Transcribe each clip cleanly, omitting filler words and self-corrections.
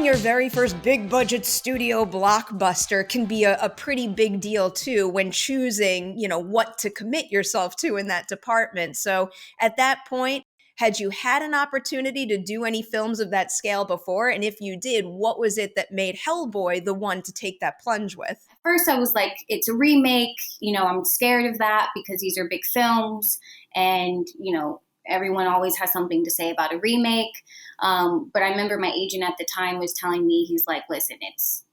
your very first big budget studio blockbuster can be a pretty big deal too when choosing, what to commit yourself to in that department. So at that point, had you had an opportunity to do any films of that scale before? And if you did, what was it that made Hellboy the one to take that plunge with? First, I was like, it's a remake. I'm scared of that because these are big films and, everyone always has something to say about a remake. But I remember my agent at the time was telling me, he's like, listen,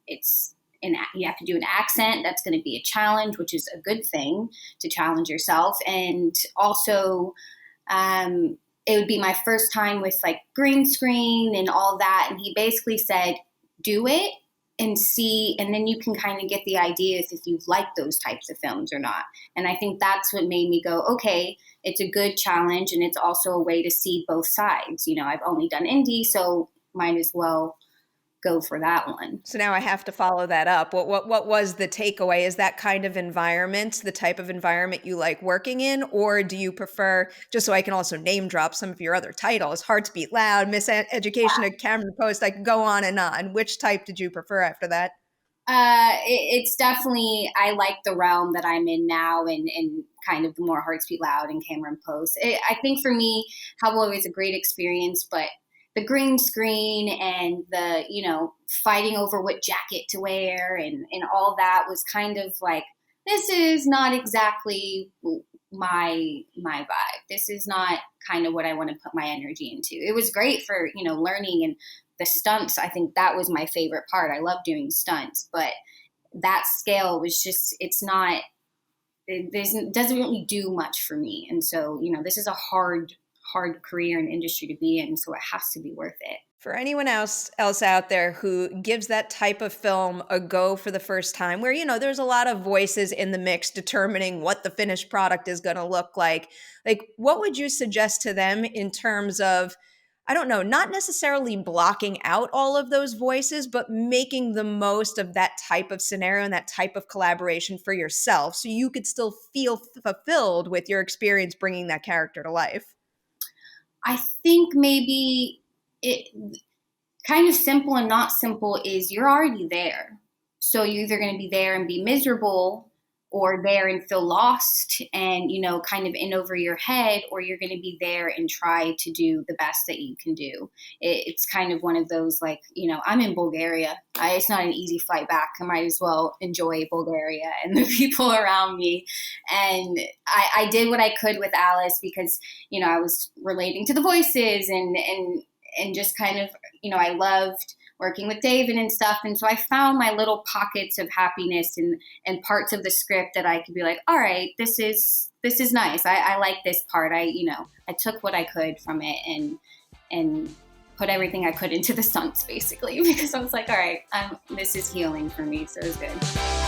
you have to do an accent. That's going to be a challenge, which is a good thing to challenge yourself. And also, it would be my first time with like green screen and all that. And he basically said, do it and see, and then you can kind of get the ideas if you like those types of films or not. And I think that's what made me go, okay, it's a good challenge. And it's also a way to see both sides. I've only done indie, so might as well go for that one. So now I have to follow that up. What was the takeaway? Is that kind of environment the type of environment you like working in? Or do you prefer, just so I can also name drop some of your other titles, Hearts Beat Loud, Miseducation of Cameron Post, I could go on and on. Which type did you prefer after that? It's definitely, I like the realm that I'm in now and kind of the more Hearts Beat Loud and Cameron Post. I think for me, Hellboy was a great experience, but the green screen and the, fighting over what jacket to wear and all that was kind of like, this is not exactly my vibe. This is not kind of what I want to put my energy into. It was great for, learning and the stunts. I think that was my favorite part. I love doing stunts, but that scale was just, it doesn't really do much for me. And so, this is a hard career and industry to be in, so it has to be worth it. For anyone else out there who gives that type of film a go for the first time, where, there's a lot of voices in the mix determining what the finished product is going to look like what would you suggest to them in terms of, I don't know, not necessarily blocking out all of those voices, but making the most of that type of scenario and that type of collaboration for yourself so you could still feel fulfilled with your experience bringing that character to life? I think maybe it kind of simple and not simple is you're already there. So you're either going to be there and be miserable or there and feel lost and, kind of in over your head, or you're going to be there and try to do the best that you can do. It's kind of one of those like, I'm in Bulgaria. It's not an easy flight back. I might as well enjoy Bulgaria and the people around me. And I did what I could with Alice because, I was relating to the voices and just kind of, I loved working with David and stuff. And so I found my little pockets of happiness and parts of the script that I could be like, all right, this is nice. I like this part. I took what I could from it and put everything I could into the stunts basically, because I was like, all right, this is healing for me. So it was good.